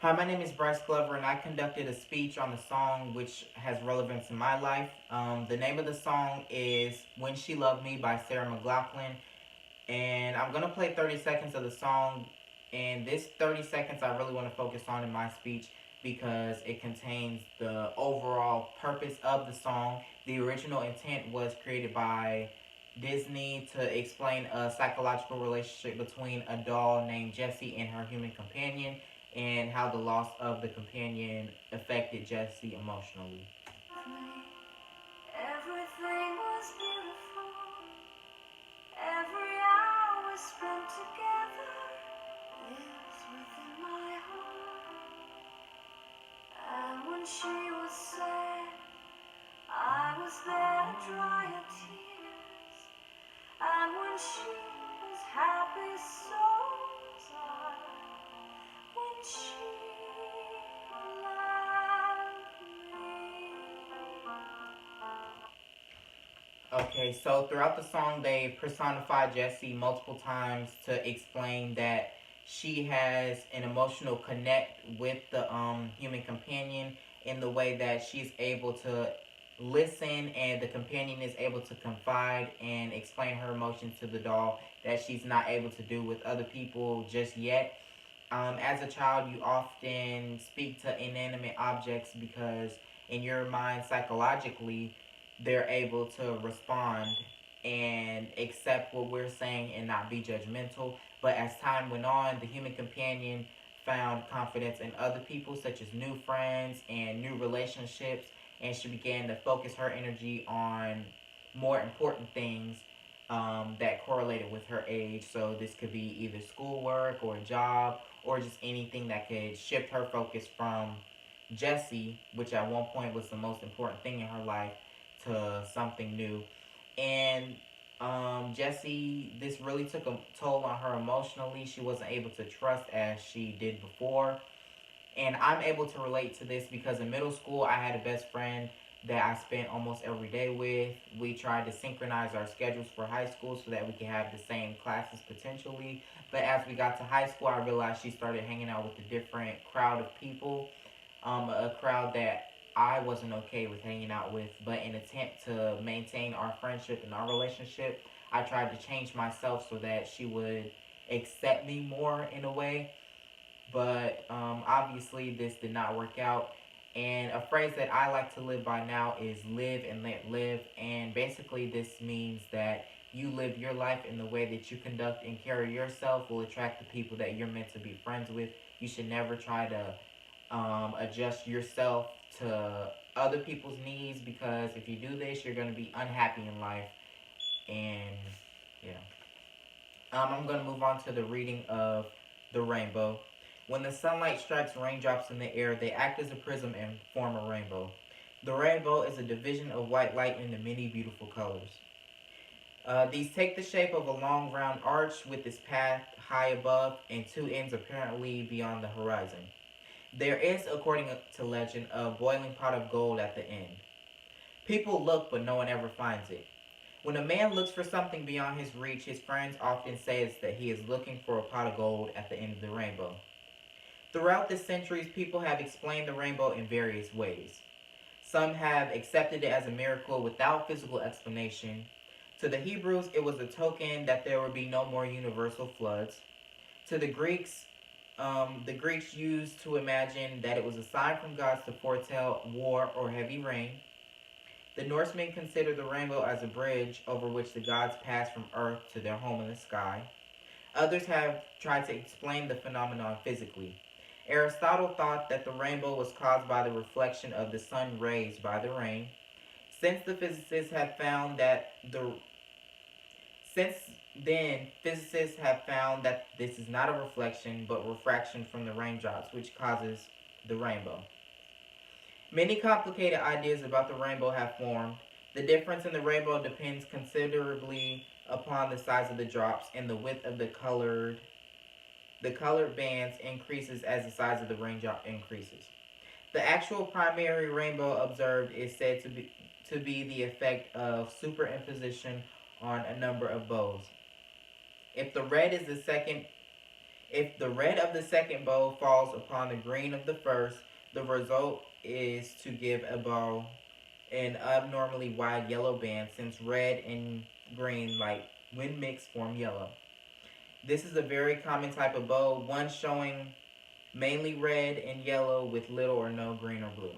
Hi, my name is Bryce Glover, and I conducted a speech on the song which has relevance in my life. The name of the song is When She Loved Me by Sarah McLachlan, and I'm going to play 30 seconds of the song. And this 30 seconds I really want to focus on in my speech because it contains the overall purpose of the song. The original intent was created by Disney to explain a psychological relationship between a doll named Jessie and her human companion, and how the loss of the companion affected Jessie emotionally. Everything was beautiful. Every hour spent together lives within my heart. And when she was sad, I was there to dry her tears. And when she was happy, so was I. When she loved me. Okay, so throughout the song, they personify Jessie multiple times to explain that she has an emotional connect with the human companion in the way that she's able to listen, and the companion is able to confide and explain her emotions to the doll that she's not able to do with other people just yet. As a child, you often speak to inanimate objects because, in your mind, psychologically, they're able to respond and accept what we're saying and not be judgmental. But as time went on, the human companion found confidence in other people, such as new friends and new relationships, and she began to focus her energy on more important things that correlated with her age. So this could be either schoolwork or a job or just anything that could shift her focus from Jessie, which at one point was the most important thing in her life, to something new. And Jessie, this really took a toll on her emotionally. She wasn't able to trust as she did before. And I'm able to relate to this because in middle school, I had a best friend that I spent almost every day with. We tried to synchronize our schedules for high school so that we could have the same classes potentially. But as we got to high school, I realized she started hanging out with a different crowd of people, a crowd that I wasn't okay with hanging out with. But in an attempt to maintain our friendship and our relationship, I tried to change myself so that she would accept me more in a way. But obviously, this did not work out. And a phrase that I like to live by now is live and let live. And basically, this means that you live your life in the way that you conduct and carry yourself will attract the people that you're meant to be friends with. You should never try to adjust yourself to other people's needs, because if you do this, you're going to be unhappy in life. And yeah. I'm going to move on to the reading of the rainbow. When the sunlight strikes raindrops in the air, they act as a prism and form a rainbow. The rainbow is a division of white light into many beautiful colors. These take the shape of a long round arch with its path high above and two ends apparently beyond the horizon. There is, according to legend, a boiling pot of gold at the end. People look, but no one ever finds it. When a man looks for something beyond his reach, his friends often say that he is looking for a pot of gold at the end of the rainbow. Throughout the centuries, people have explained the rainbow in various ways. Some have accepted it as a miracle without physical explanation. To the Hebrews, it was a token that there would be no more universal floods. To the Greeks used to imagine that it was a sign from gods to foretell war or heavy rain. The Norsemen considered the rainbow as a bridge over which the gods passed from Earth to their home in the sky. Others have tried to explain the phenomenon physically. Aristotle thought that the rainbow was caused by the reflection of the sun rays by the rain. Since the physicists have found that the since then physicists have found that this is not a reflection but refraction from the raindrops which causes the rainbow. Many complicated ideas about the rainbow have formed. The difference in the rainbow depends considerably upon the size of the drops, and the width of the colored bands increases as the size of the raindrop increases. The actual primary rainbow observed is said to be the effect of superimposition on a number of bows. If the red is the second If the red of the second bow falls upon the green of the first, the result is to give a bow an abnormally wide yellow band, since red and green, like when mixed, form yellow. This is a very common type of bow, one showing mainly red and yellow with little or no green or blue.